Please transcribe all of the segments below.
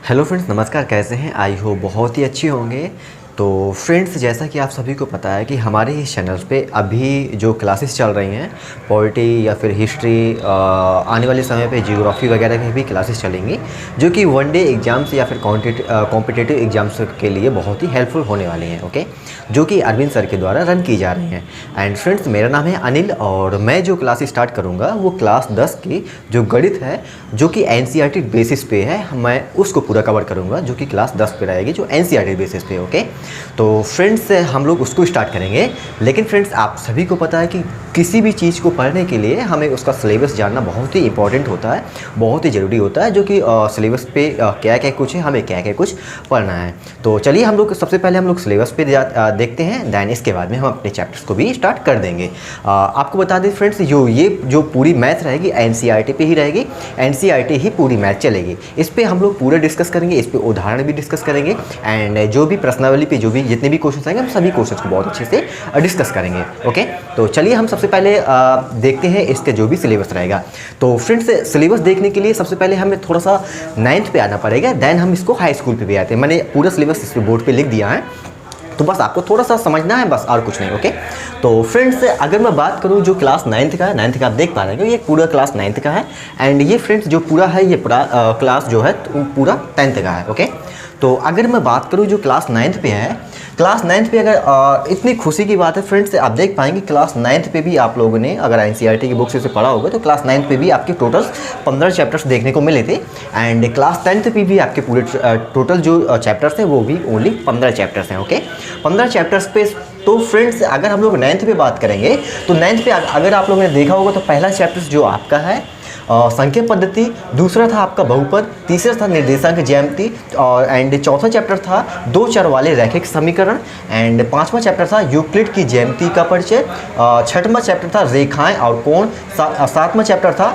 Hello friends, नमस्कार। कैसे हैं? आई हो बहुत ही अच्छे होंगे। तो फ्रेंड्स, जैसा कि आप सभी को पता है कि हमारे इस चैनल पे अभी जो क्लासेस चल रही हैं पॉलिटी या फिर हिस्ट्री, आने वाले समय पे जियोग्राफी वगैरह की भी क्लासेस चलेंगी, जो कि वन डे एग्ज़ाम्स या फिर कॉम्पिटिटिव एग्ज़ाम्स के लिए बहुत ही हेल्पफुल होने वाली हैं। ओके, जो कि अरविंद सर के द्वारा रन की जा रही हैं। एंड फ्रेंड्स, मेरा नाम है अनिल और मैं जो क्लास स्टार्ट करूँगा वो क्लास 10 की जो गणित है, जो कि एनसीईआरटी बेसिस पे है, मैं उसको पूरा कवर करूँगा, जो कि क्लास 10 पे रहेगी, जो एनसीईआरटी बेसिस पे। ओके, तो फ्रेंड्स हम लोग उसको स्टार्ट करेंगे। लेकिन फ्रेंड्स, आप सभी को पता है कि किसी भी चीज़ को पढ़ने के लिए हमें उसका सिलेबस जानना बहुत ही इंपॉर्टेंट होता है, बहुत ही ज़रूरी होता है, जो कि सिलेबस पे क्या क्या कुछ है, हमें क्या क्या कुछ पढ़ना है। तो चलिए हम लोग सबसे पहले हम लोग सिलेबस पे देखते हैं, दैन इसके बाद में हम अपने चैप्टर्स को भी स्टार्ट कर देंगे। आपको बता दें फ्रेंड्स, जो पूरी मैथ रहेगी एनसीईआरटी पे ही रहेगी, एनसीईआरटी ही पूरी मैथ चलेगी। इस पर हम लोग पूरा डिस्कस करेंगे, इस पर उदाहरण भी डिस्कस करेंगे, एंड जो भी प्रश्नावली पे जो भी जितने भी क्वेश्चन आएंगे हम सभी क्वेश्चन को बहुत अच्छे से डिस्कस करेंगे। ओके, तो चलिए हम सबसे पहले देखते हैं इसके जो भी सिलेबस रहेगा। तो फ्रेंड्स, सिलेबस देखने के लिए सबसे पहले हमें थोड़ा सा 9th पे आना पड़ेगा, दैन हम इसको हाई स्कूल पे भी आते हैं। मैंने पूरा सिलेबस इस बोर्ड पे लिख दिया है, तो बस आपको थोड़ा सा समझना है, बस और कुछ नहीं। ओके, तो फ्रेंड्स, अगर मैं बात करूं जो क्लास 9th का है, 9th का आप देख पा रहे हैं कि ये पूरा क्लास 9th का है, एंड ये फ्रेंड्स जो पूरा है ये पूरा क्लास जो है पूरा 10th का है। ओके, तो अगर मैं बात करूं जो क्लास 9th पे है, क्लास 9th पे अगर इतनी खुशी की बात है फ्रेंड्स, आप देख पाएंगे क्लास 9th पे भी आप लोगों ने अगर एनसीईआरटी की बुक से पढ़ा होगा तो क्लास 9th पे भी आपके टोटल 15 चैप्टर्स देखने को मिले थे, एंड क्लास 10th पे भी आपके पूरे टोटल जो चैप्टर्स हैं वो भी ओनली 15 चैप्टर्स हैं। ओके, 15 चैप्टर्स पे। तो फ्रेंड्स, अगर हम लोग 9th पे बात करेंगे तो 9th पे अगर आप लोगों ने देखा होगा तो पहला चैप्टर जो आपका है संख्या पद्धति, दूसरा था आपका बहुपद, तीसरा था निर्देशांक ज्यामिति, और एंड चौथा चैप्टर था दो चर वाले रैखिक समीकरण, एंड पांचवा चैप्टर था यूक्लिड की ज्यामिति का परिचय, छठवां चैप्टर था रेखाएं और कोण, सातवां चैप्टर था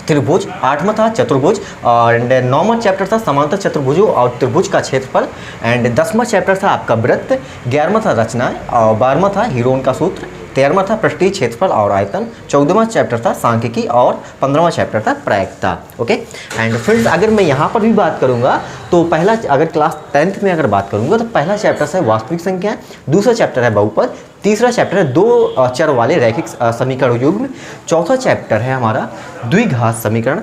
त्रिभुज, आठवां था चतुर्भुज, एंड नौवां चैप्टर था समांतर चतुर्भुजों और त्रिभुज का क्षेत्रफल, एंड 10वां चैप्टर था आपका वृत्त, 11वां था रचनाएं, और 12वां था हीरोन का सूत्र, 13वां था पृष्ठीय क्षेत्रफल और आयतन, 14वां चैप्टर था सांख्यिकी, और 15वां चैप्टर था प्रायिकता। ओके, एंड फ्रेंड्स, अगर मैं यहाँ पर भी बात करूँगा तो पहला, अगर क्लास 10th में अगर बात करूँगा तो पहला चैप्टर है वास्तविक संख्या, दूसरा चैप्टर है बहुपद, तीसरा चैप्टर है दो चर वाले रैखिक समीकरण युग्म, चौथा चैप्टर है हमारा द्विघात समीकरण,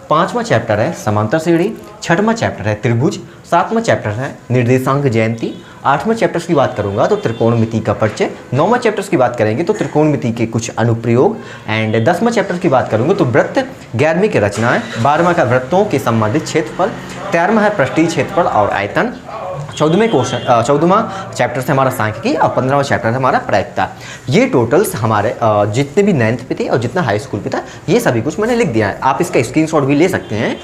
पांचवा चैप्टर है समांतर श्रेणी, छठवां चैप्टर है त्रिभुज, सातवां चैप्टर है निर्देशांक ज्यामिति, आठवां चैप्टर्स की बात करूंगा तो त्रिकोणमिति का परिचय, नौवां चैप्टर्स की बात करेंगे तो त्रिकोणमिति के कुछ अनुप्रयोग, एंड 10वां चैप्टर की बात करूंगा तो वृत्त, 11वीं के रचनाएं, 12वां का वृत्तों के संबंधित क्षेत्रफल, 13वां है पृष्ठीय क्षेत्रफल और आयतन, 14वां चैप्टर से हमारा सांख्यिकी, और 15वां चैप्टर है हमारा प्रायिकता। ये टोटल्स हमारे जितने भी 9th पे थे और जितना हाई स्कूल पे था ये सभी कुछ मैंने लिख दिया है, आप इसका स्क्रीनशॉट भी ले सकते हैं।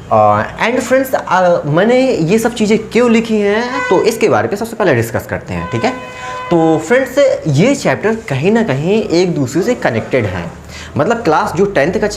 एंड फ्रेंड्स, मैंने ये सब चीज़ें क्यों लिखी हैं तो इसके बारे में सबसे पहले डिस्कस करते हैं। ठीक है, तो फ्रेंड्स, ये चैप्टर कहीं ना कहीं एक दूसरे से कनेक्टेड हैं। मतलब क्लास जो 9th का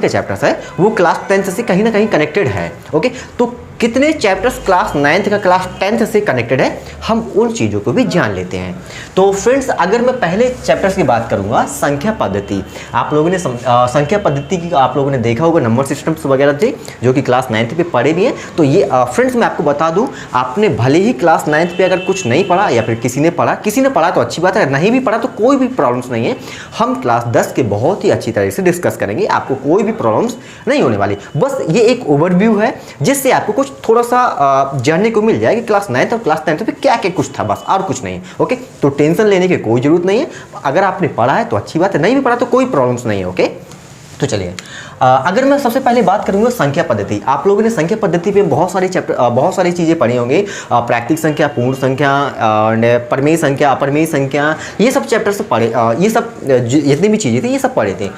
चैप्टर्स है वो क्लास 10th से कहीं ना कहीं कनेक्टेड है। ओके, तो कितने चैप्टर्स क्लास 9th का क्लास 10th से कनेक्टेड है, हम उन चीज़ों को भी जान लेते हैं। तो फ्रेंड्स, अगर मैं पहले चैप्टर्स की बात करूंगा, संख्या पद्धति, आप लोगों ने संख्या पद्धति की आप लोगों ने देखा होगा, नंबर सिस्टम्स वगैरह थे जो कि क्लास 9th पे पढ़े भी हैं। तो ये फ्रेंड्स, मैं आपको बता दूं, आपने भले ही क्लास 9th पे अगर कुछ नहीं पढ़ा या फिर किसी ने पढ़ा तो अच्छी बात है, नहीं भी पढ़ा तो कोई भी प्रॉब्लम्स नहीं है। हम क्लास 10 के बहुत ही अच्छी तरह से डिस्कस करेंगे, आपको कोई भी प्रॉब्लम्स नहीं होने वाली। बस ये एक ओवरव्यू है जिससे आपको कुछ थोड़ा सा जानने को मिल जाए कि क्लास 9th और क्लास 10th पे क्या क्या कुछ था, बस और कुछ नहीं। ओके, तो टेंशन लेने की कोई जरूरत नहीं है। अगर आपने पढ़ा है तो अच्छी बात है, नहीं भी पढ़ा तो कोई प्रॉब्लम्स नहीं है। ओके, तो चलिए, अगर मैं सबसे पहले बात करूंगा संख्या पद्धति, आप लोगों ने संख्या पद्धति पे बहुत सारी चीज़ें पढ़ी होंगी, प्राकृतिक संख्या, पूर्ण संख्या, परमेय संख्या, अपरमेय संख्या, ये सब चैप्टर से पढ़े, ये सब जितनी भी चीज़ें थी ये सब पढ़े थे।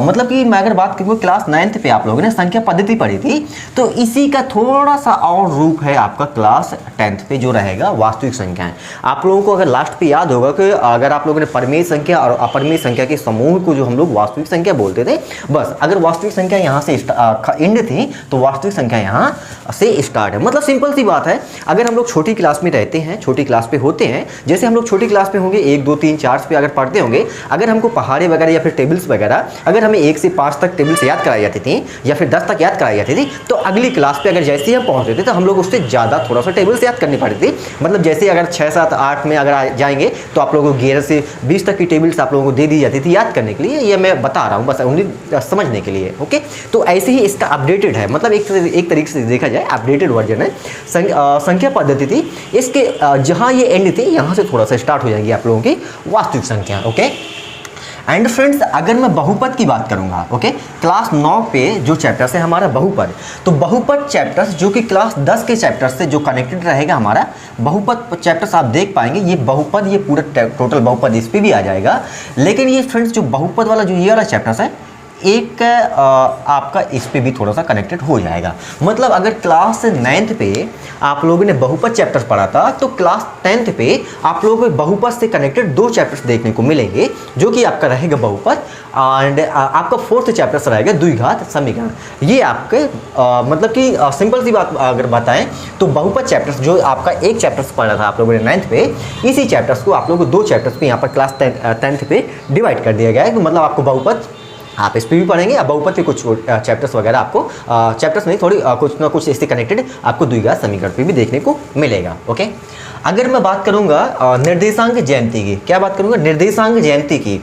मतलब कि मैं अगर बात करूँ क्लास 9th पे आप लोगों ने संख्या पद्धति पढ़ी थी, तो इसी का थोड़ा सा और रूप है आपका क्लास 10th पे जो रहेगा वास्तविक संख्याएँ। आप लोगों को अगर लास्ट पे याद होगा कि अगर आप लोगों ने परमेय संख्या और अपरमेय संख्या के समूह को जो हम लोग वास्तविक संख्या बोलते थे, बस अगर वास्तविक संख्या यहाँ से एंड थी, तो वास्तविक संख्या यहाँ से स्टार्ट है। मतलब सिंपल सी बात है, अगर हम लोग छोटी क्लास में रहते हैं, छोटी क्लास पे होते हैं, जैसे हम लोग छोटी क्लास में होंगे 1 2 3 4 पे अगर पढ़ते होंगे, अगर हमको पहाड़े वगैरह या फिर टेबल्स वगैरह अगर हमें 1 से 5 तक टेबल्स याद कराई जाती थी या फिर 10 तक याद कराई जाती थी, तो अगली क्लास पे अगर जैसे ही हम पहुँचते थे तो हम लोग उससे ज़्यादा थोड़ा सा टेबल्स याद करनी पड़ती थी। मतलब जैसे अगर 6 7 8 में अगर जाएंगे तो आप लोगों को 11 से 20 तक की टेबल्स आप लोगों को दे दी जाती थी याद करने के लिए। ये मैं बता रहा हूँ बस उन्हें समझने के लिए। ओके, तो ऐसे ही इसका अपडेटेड है, मतलब एक तरीके से देखा जाए अपडेटेड वर्जन है। संख्या पद्धति थी इसके, जहाँ ये एंड थी यहाँ से थोड़ा सा स्टार्ट हो जाएगी आप लोगों की वास्तविक संख्या। ओके, एंड फ्रेंड्स अगर मैं बहुपद की बात करूंगा, ओके, क्लास 9 पे जो चैप्टर्स है हमारा बहुपद, तो बहुपद चैप्टर्स जो कि क्लास 10 के चैप्टर्स से जो कनेक्टेड रहेगा हमारा बहुपद चैप्टर्स आप देख पाएंगे। ये बहुपद, ये पूरा टोटल बहुपद इस पे भी आ जाएगा। लेकिन ये फ्रेंड्स जो बहुपद वाला जो ये वाला चैप्टर्स है एक आपका इस पे भी थोड़ा सा कनेक्टेड हो जाएगा। मतलब अगर क्लास 9th पे आप लोगों ने बहुपद चैप्टर्स पढ़ा था, तो क्लास 10th पे आप लोगों को बहुपद से कनेक्टेड 2 चैप्टर्स देखने को मिलेंगे, जो कि आपका रहेगा बहुपद एंड आपका 4th चैप्टर्स रहेगा द्विघात समीकरण। ये आपके मतलब कि सिंपल सी बात अगर बताएं तो बहुपद चैप्टर्स जो आपका एक चैप्टर्स पढ़ा था आप लोगों ने 9th पे, इसी चैप्टर्स को आप लोगों को 2 चैप्टर्स पे यहाँ पर क्लास 10th पे डिवाइड कर दिया गया है। तो मतलब आपको बहुपद आप इस पे भी पढ़ेंगे, अब बहुपद के कुछ चैप्टर्स वगैरह आपको चैप्टर्स नहीं थोड़ी कुछ ना कुछ इससे कनेक्टेड आपको द्विघात समीकरण पे भी देखने को मिलेगा। ओके, अगर मैं बात करूंगा निर्देशांक ज्यामिति की, क्या बात करूंगा निर्देशांक ज्यामिति की,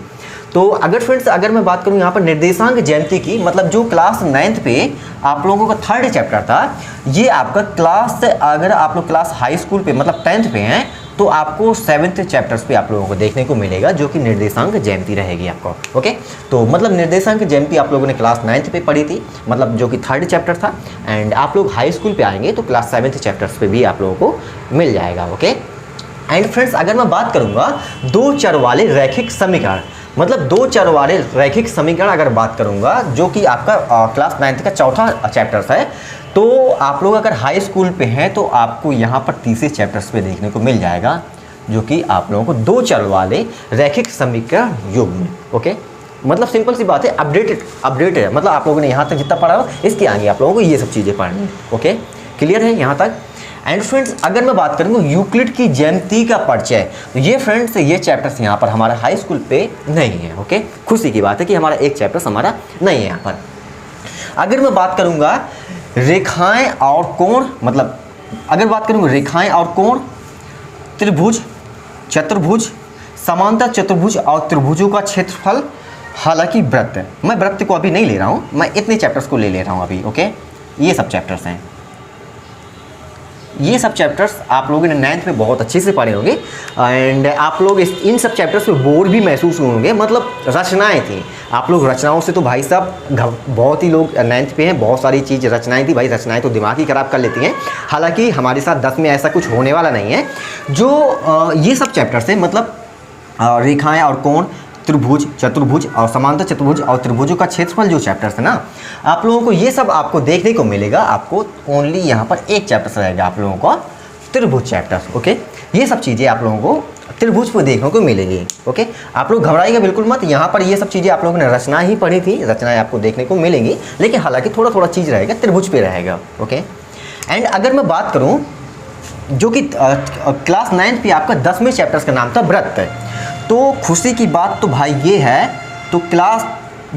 तो अगर फ्रेंड्स अगर मैं बात करूं यहाँ पर निर्देशांक ज्यामिति की, मतलब जो क्लास 9th पे आप लोगों का 3rd चैप्टर था, ये आपका क्लास अगर आप लोग क्लास हाई स्कूल पे मतलब 10th पे हैं तो आपको 7th चैप्टर्स पे आप लोगों को देखने को मिलेगा, जो कि निर्देशांक ज्यामिति रहेगी आपको। ओके, तो मतलब निर्देशांक ज्यामिति आप लोगों ने क्लास 9th पे पढ़ी थी, मतलब जो कि 3rd चैप्टर था। एंड आप लोग हाई स्कूल पे आएंगे तो क्लास 7th चैप्टर्स पे भी आप लोगों को मिल जाएगा। ओके, एंड फ्रेंड्स अगर मैं बात करूँगा 2 चर वाले रैखिक समीकरण, मतलब 2 चर वाले रैखिक समीकरण अगर बात करूँगा, जो कि आपका क्लास 9th का 4था चैप्टर्स है, तो आप लोग अगर हाई स्कूल पे हैं तो आपको यहाँ पर 30 चैप्टर्स पे देखने को मिल जाएगा, जो कि आप लोगों को 2 चर वाले रैखिक समीकरण युग्म। ओके, मतलब सिंपल सी बात है, अपडेटेड है, मतलब आप लोगों ने यहाँ तक जितना पढ़ा हो इसके आगे आप लोगों को ये सब चीज़ें पढ़नी। ओके, क्लियर है यहाँ तक। एंड फ्रेंड्स अगर मैं बात करूँगा यूक्लिड की ज्यामिति का परिचय, तो ये फ्रेंड्स ये चैप्टर्स यहाँ पर हमारा हाई स्कूल पे नहीं है। ओके, खुशी की बात है कि हमारा एक चैप्टर्स हमारा नहीं है यहाँ पर। अगर मैं बात करूँगा रेखाएं और कोण, मतलब अगर बात करूँगा रेखाएं और कोण, त्रिभुज, चतुर्भुज, समांतर चतुर्भुज और त्रिभुजों का क्षेत्रफल, हालांकि वृत्त, मैं वृत्त को अभी नहीं ले रहा हूँ, मैं इतने चैप्टर्स को ले रहा हूँ अभी। ओके, ये सब चैप्टर्स हैं, ये सब चैप्टर्स आप लोगों ने 9th में बहुत अच्छे से पढ़े होंगे एंड आप लोग इन सब चैप्टर्स में बोर भी महसूस होंगे। मतलब रचनाएं थी, आप लोग रचनाओं से तो भाई साहब बहुत ही लोग 9th पे हैं, बहुत सारी चीज़ रचनाएं थी भाई, रचनाएं तो दिमाग ही ख़राब कर लेती हैं। हालांकि हमारे साथ 10 में ऐसा कुछ होने वाला नहीं है। जो ये सब चैप्टर्स हैं, मतलब रेखाएँ और कोण, त्रिभुज, चतुर्भुज और समांतर चतुर्भुज और त्रिभुजों का क्षेत्रफल जो चैप्टर्स है ना, आप लोगों को ये सब आपको देखने को मिलेगा। आपको ओनली यहाँ पर एक चैप्टर्स रहेगा आप लोगों को त्रिभुज चैप्टर्स। ओके, ये सब चीज़ें आप लोगों को त्रिभुज पर देखने को मिलेगी। ओके, आप लोग घबराइएगा बिल्कुल मत, यहाँ पर ये सब चीज़ें आप लोगों ने रचना ही पढ़ी थी, रचनाएं आपको देखने को मिलेंगी, लेकिन हालांकि थोड़ा थोड़ा चीज़ रहेगा त्रिभुज पे रहेगा। ओके, एंड अगर मैं बात करूँ जो कि क्लास 9th पे आपका 10वें चैप्टर्स का नाम था वृत्त, तो खुशी की बात तो भाई ये है, तो क्लास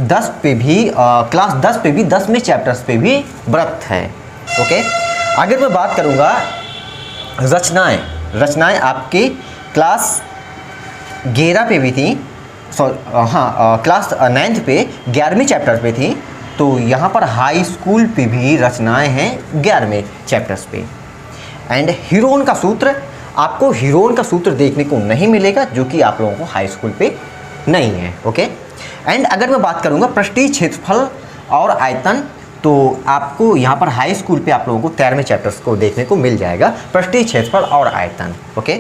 10 पे भी 10वें चैप्टर्स पे भी वृत्त है। ओके, अगर मैं बात करूँगा रचनाएं आपके क्लास 11 पे भी थी, क्लास 9th पे 11वें चैप्टर पे थी, तो यहाँ पर हाई स्कूल पे भी रचनाएं हैं 11वें चैप्टर्स पे। एंड हीरोन का सूत्र, आपको हीरोन का सूत्र देखने को नहीं मिलेगा, जो कि आप लोगों को हाई स्कूल पे नहीं है। ओके, एंड अगर मैं बात करूँगा पृष्ठीय क्षेत्रफल और आयतन, तो आपको यहाँ पर हाई स्कूल पे आप लोगों को 13वें चैप्टर्स को देखने को मिल जाएगा, पृष्ठीय क्षेत्रफल और आयतन। ओके,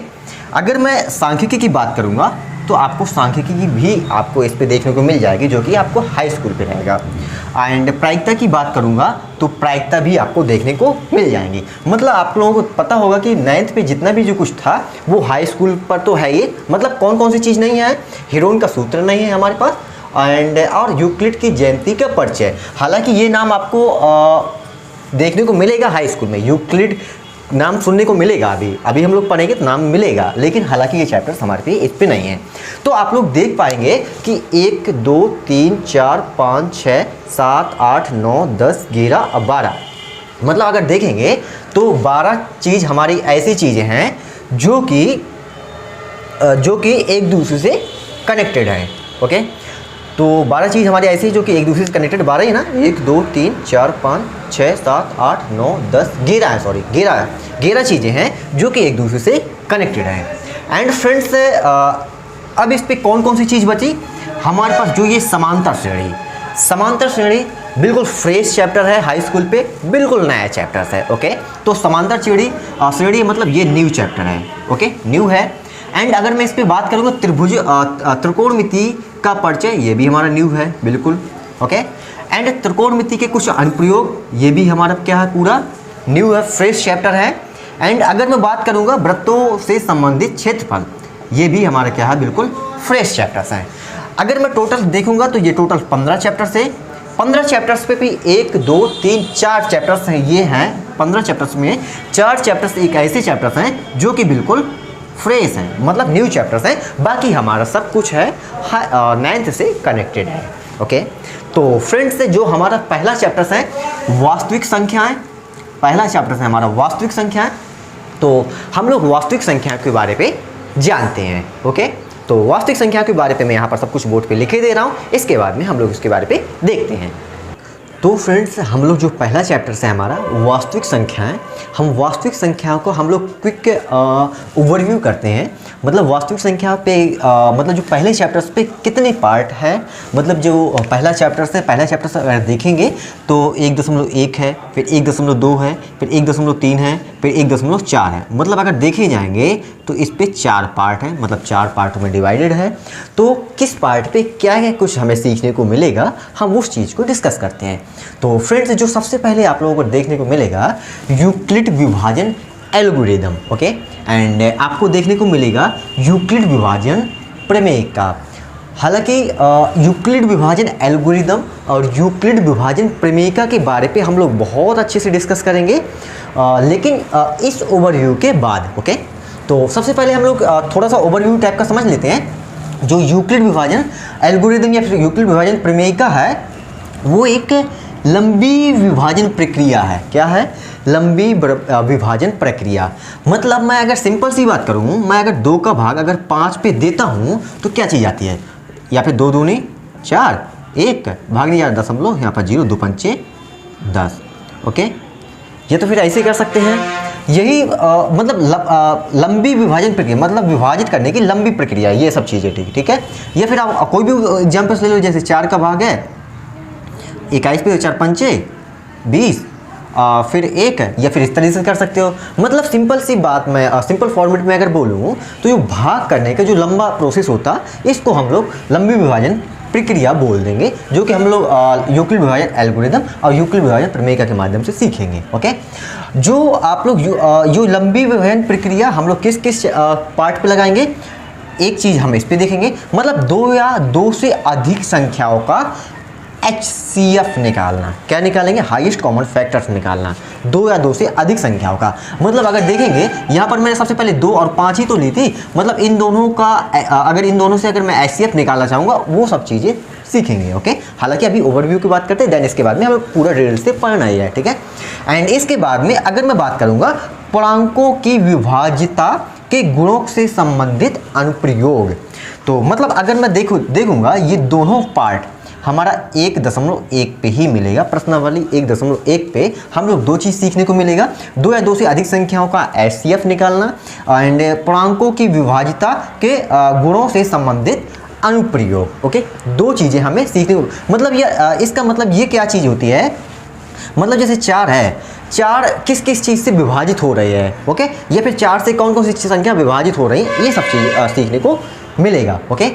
अगर मैं सांख्यिकी की बात करूँगा तो आपको सांख्यिकी की भी आपको इस पे देखने को मिल जाएगी, जो कि आपको हाई स्कूल पे रहेगा। एंड प्रायिकता की बात करूँगा तो प्रायिकता भी आपको देखने को मिल जाएंगी। मतलब आप लोगों को पता होगा कि 9th पे जितना भी जो कुछ था वो हाई स्कूल पर तो है ही। मतलब कौन कौन सी चीज़ नहीं है, हीरोन का सूत्र नहीं है हमारे पास, एंड और यूक्लिड की जयंती का परिचय। हालांकि ये नाम आपको देखने को मिलेगा हाई स्कूल में, यूक्लिड नाम सुनने को मिलेगा, अभी हम लोग पढ़ेंगे तो नाम मिलेगा, लेकिन हालांकि ये चैप्टर्स हमारे पे इस पे नहीं है। तो आप लोग देख पाएंगे कि 1 2 3 4 5 6 7 8 9 10 11 और 12, मतलब अगर देखेंगे तो 12 चीज़ हमारी ऐसी चीज़ें हैं जो कि एक दूसरे से कनेक्टेड है। ओके, तो 12 चीज़ हमारी ऐसी जो कि एक दूसरे से कनेक्टेड 12 ही ना, 1 2 3 4 5 6 7 8 9 10 11 है, सॉरी 11 चीज़ें हैं जो कि एक दूसरे से कनेक्टेड हैं। एंड फ्रेंड्स अब इस पे कौन कौन सी चीज़ बची हमारे पास, जो ये समांतर श्रेणी बिल्कुल फ्रेश चैप्टर है, हाई स्कूल पे बिल्कुल नया चैप्टर है। ओके, तो समांतर श्रेणी मतलब ये न्यू चैप्टर है। ओके, न्यू है। एंड अगर मैं इस पे बात करूँगा त्रिकोणमिति का परिचय, ये भी हमारा न्यू है बिल्कुल। ओके, एंड त्रिकोणमिति के कुछ अनुप्रयोग, ये भी हमारा क्या है, पूरा न्यू है, फ्रेश चैप्टर है। एंड अगर मैं बात करूँगा वृत्तों से संबंधित क्षेत्रफल, ये भी हमारा क्या है, बिल्कुल फ्रेश चैप्टर्स हैं। अगर मैं टोटल देखूँगा तो ये टोटल 15 चैप्टर्स है। 15 चैप्टर्स पे भी 1 2 3 4 चैप्टर्स हैं, ये हैं 15 चैप्टर्स में 4 चैप्टर्स एक ऐसे चैप्टर्स हैं जो कि बिल्कुल फ्रेश हैं, मतलब न्यू चैप्टर्स हैं। बाकी हमारा सब कुछ है 9th से कनेक्टेड है। ओके, तो फ्रेंड्स जो हमारा पहला चैप्टर्स है वास्तविक संख्याएं, पहला चैप्टर्स है हमारा वास्तविक संख्याएं। तो हम लोग वास्तविक संख्या के बारे पे जानते हैं। ओके, तो वास्तविक संख्या के बारे पे मैं यहाँ पर सब कुछ बोर्ड पे लिखे दे रहा हूँ, इसके बाद में हम लोग इसके बारे पे देखते हैं। तो फ्रेंड्स हम लोग जो पहला चैप्टर है हमारा वास्तविक संख्याएं, हम वास्तविक संख्याओं को हम लोग क्विक ओवरव्यू करते हैं। मतलब वास्तविक संख्या पे मतलब जो पहले चैप्टर्स पे कितने पार्ट है, मतलब जो पहला चैप्टर्स है, पहला चैप्टर्स अगर देखेंगे तो 1.1 है, फिर 1.2 है, फिर 1.3 है, फिर 1.4 है। मतलब अगर देखे जाएंगे तो इस पे 4 पार्ट हैं, मतलब 4 पार्टों में डिवाइडेड है। तो किस पार्ट पे क्या क्या कुछ हमें सीखने को मिलेगा, हम उस चीज़ को डिस्कस करते हैं। तो फ्रेंड्स जो सबसे पहले आप लोगों को देखने को मिलेगा यूक्लिड विभाजन एल्गोरिदम। ओके, एंड आपको देखने को मिलेगा यूक्लिड विभाजन प्रमेय का। हालांकि यूक्लिड विभाजन एल्गोरिदम और यूक्लिड विभाजन प्रमेयिका के बारे पे हम लोग बहुत अच्छे से डिस्कस करेंगे, लेकिन इस ओवरव्यू के बाद। ओके, तो सबसे पहले हम लोग थोड़ा सा ओवरव्यू टाइप का समझ लेते हैं। जो यूक्लिड विभाजन एल्गोरिदम या फिर यूक्लिड विभाजन प्रमेयिका है, वो एक लंबी विभाजन प्रक्रिया है। क्या है? लंबी विभाजन प्रक्रिया। मतलब मैं अगर सिंपल सी बात करूँ, मैं अगर 2 का भाग अगर 5 पे देता हूँ तो क्या चीज़ आती है, या फिर 2 दूनी 4, 1 भाग नहीं 0.5, यहाँ पर 0, 2 पंचे 10। ओके, ये तो फिर ऐसे कर सकते हैं। यही मतलब लंबी विभाजन प्रक्रिया, मतलब विभाजित करने की लंबी प्रक्रिया, ये सब चीज़ें ठीक है। या फिर आप कोई भी एग्जाम्पल्स ले लो, जैसे 4 का भाग है 21 पे 4 पंचे 20, फिर 1, या फिर इस तरीके से कर सकते हो। मतलब सिंपल सी बात, मैं सिंपल फॉर्मेट में अगर बोलूँ तो जो भाग करने का जो लंबा प्रोसेस होता, इसको हम लोग लंबी विभाजन प्रक्रिया बोल देंगे, जो कि हम लोग यूक्लिड विभाजन एल्गोरिदम और यूक्लिड विभाजन प्रमेयिका के माध्यम से सीखेंगे। ओके, जो आप लोग जो लंबी विभाजन प्रक्रिया हम लोग किस किस पार्ट पे लगाएंगे, एक चीज़ हम इस पे देखेंगे, मतलब 2 या 2 से अधिक संख्याओं का HCF निकालना। क्या निकालेंगे? हाईएस्ट कॉमन फैक्टर्स निकालना। 2 या 2 से अधिक संख्याओं का, मतलब अगर देखेंगे यहाँ पर मैंने सबसे पहले 2 और 5 ही तो ली थी, मतलब इन दोनों का अगर इन दोनों से अगर मैं HCF निकालना चाहूँगा, वो सब चीज़ें सीखेंगे। ओके, हालांकि अभी ओवरव्यू की बात करते हैं, देन इसके बाद में हमें पूरा डिटेल से पढ़ना ही है। ठीक है, एंड इसके बाद में अगर मैं बात करूँगा पूर्णांकों की विभाज्यता के गुणों से संबंधित अनुप्रयोग, तो मतलब अगर मैं देखूँगा ये दोनों पार्ट हमारा 1.1 पे ही मिलेगा। प्रश्नावली 1.1 पे हम लोग 2 चीज़ सीखने को मिलेगा, 2 या 2 से अधिक संख्याओं का HCF निकालना एंड पूर्णांकों की विभाज्यता के गुणों से संबंधित अनुप्रयोग। ओके, 2 चीज़ें हमें सीखने को, मतलब ये इसका मतलब ये क्या चीज़ होती है, मतलब जैसे 4 है, 4 किस किस चीज़ से विभाजित हो रही है। ओके, या फिर 4 से कौन कौन सी संख्या विभाजित हो रही है, ये सब चीज़ सीखने को मिलेगा। ओके,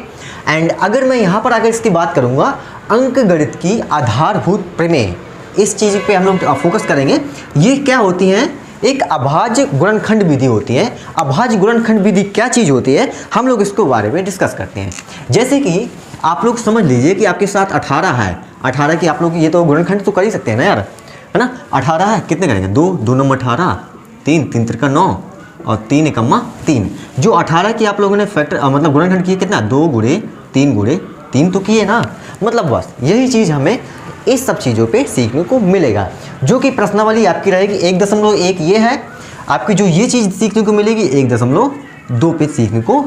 एंड अगर मैं यहाँ पर अगर इसकी बात करूँगा अंकगणित की आधारभूत प्रमेय, इस चीज़ पे हम लोग फोकस करेंगे। ये क्या होती हैं? एक अभाज्य गुणनखंड विधि होती है। अभाज्य गुणनखंड विधि क्या चीज़ होती है, हम लोग इसको बारे में डिस्कस करते हैं। जैसे कि आप लोग समझ लीजिए कि आपके साथ 18 है, 18 की आप लोग ये तो गुणनखंड तो कर ही सकते हैं ना यार, है ना। 18 है, कितने करेंगे 2, 2 नंबर 18, 3, 3 त्रिका 9 और 3 एकम्मा 3। जो 18 की आप लोगों ने फैक्टर मतलब गुणनखंड किए कितना 2 गुणे 3 तो किए ना। मतलब बस यही चीज़ हमें इस सब चीज़ों पे सीखने को मिलेगा, जो कि प्रश्नावली आपकी रहेगी 1.1 ये है आपकी, जो ये चीज़ सीखने को मिलेगी 1.2 पे सीखने को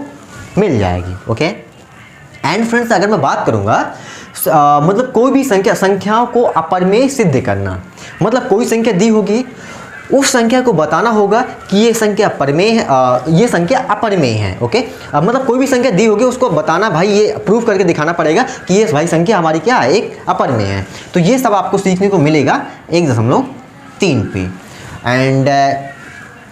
मिल जाएगी। ओके एंड फ्रेंड्स, अगर मैं बात करूँगा मतलब कोई भी संख्याओं को अपरमेय सिद्ध करना, मतलब कोई संख्या दी होगी उस संख्या को बताना होगा कि ये संख्या परमेय है, ये संख्या अपरमेय है। ओके मतलब कोई भी संख्या दी होगी उसको बताना, भाई ये प्रूव करके दिखाना पड़ेगा कि ये भाई संख्या हमारी क्या है, एक अपरमेय है। तो ये सब आपको सीखने को मिलेगा 1.3 पे। एंड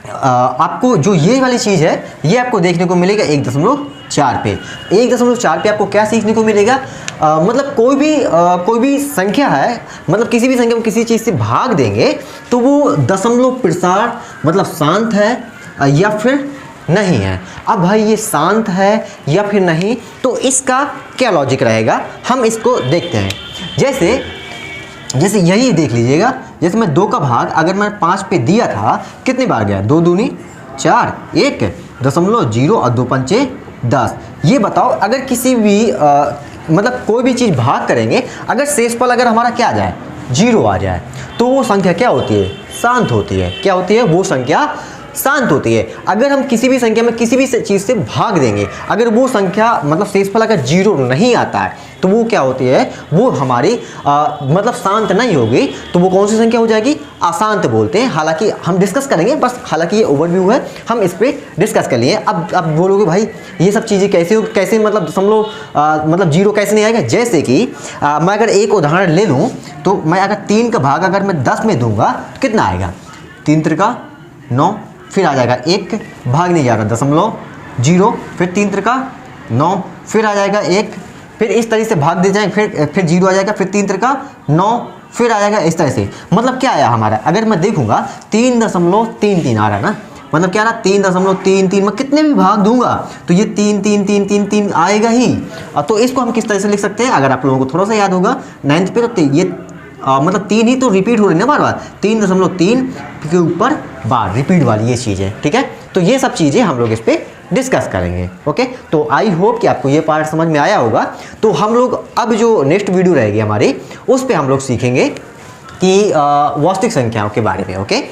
आपको जो ये वाली चीज़ है ये आपको देखने को मिलेगा 1.4 पे। 1.4 पे आपको क्या सीखने को मिलेगा, मतलब कोई भी संख्या है, मतलब किसी भी संख्या को किसी चीज़ से भाग देंगे तो वो दशमलव प्रसार मतलब शांत है या फिर नहीं है। अब भाई ये शांत है या फिर नहीं, तो इसका क्या लॉजिक रहेगा हम इसको देखते हैं। जैसे यही देख लीजिएगा, जैसे मैं 2 का भाग अगर मैं 5 पे दिया था, कितनी बार गया 2 दूनी 4, 1.0 और 2 पंचे 10। ये बताओ अगर किसी भी मतलब कोई भी चीज़ भाग करेंगे, अगर शेषफल अगर हमारा क्या आ जाए 0 आ जाए, तो वो संख्या क्या होती है, शांत होती है। क्या होती है, वो संख्या शांत होती है। अगर हम किसी भी संख्या में किसी भी चीज़ से भाग देंगे, अगर वो संख्या मतलब शेषफल अगर 0 नहीं आता है, तो वो क्या होती है, वो हमारी मतलब शांत नहीं होगी। तो वो कौन सी संख्या हो जाएगी, अशांत बोलते हैं। हालांकि हम डिस्कस करेंगे, बस हालांकि ये ओवरव्यू है, हम इस पर डिस्कस कर लिए। अब बोलोगे भाई ये सब चीज़ें कैसे मतलब दशमलव मतलब 0 कैसे नहीं आएगा। जैसे कि मैं अगर एक उदाहरण ले लूँ, तो मैं अगर 3 का भाग अगर मैं 10 में दूंगा तो कितना आएगा, 3 त्रिका 9, फिर आ जाएगा 1 भाग नहीं जा रहा 0.0, फिर 3 त्रिका 9, फिर आ जाएगा 1, फिर इस तरह से भाग दे जाए, फिर 0 आ जाएगा, फिर 3 त्रिका 9, फिर आ जाएगा इस तरह से। मतलब क्या आया हमारा, अगर मैं देखूंगा 3.33 आ रहा है ना, मतलब क्या रहा 3.33। मैं कितने भी भाग दूंगा तो ये 3 3 3 3 3 आएगा ही। तो इसको हम किस तरह से लिख सकते हैं, अगर आप लोगों को थोड़ा सा याद होगा 9th पे, तो ये मतलब 3 ही तो रिपीट हो रही है ना बार 3.3 के ऊपर बार रिपीट वाली ये चीज़ है। ठीक है, तो ये सब चीज़ें हम लोग इस पर डिस्कस करेंगे। ओके, तो आई होप कि आपको ये पार्ट समझ में आया होगा। तो हम लोग अब जो नेक्स्ट वीडियो रहेगी हमारी, उस पर हम लोग सीखेंगे कि वास्तविक संख्याओं के बारे में। ओके।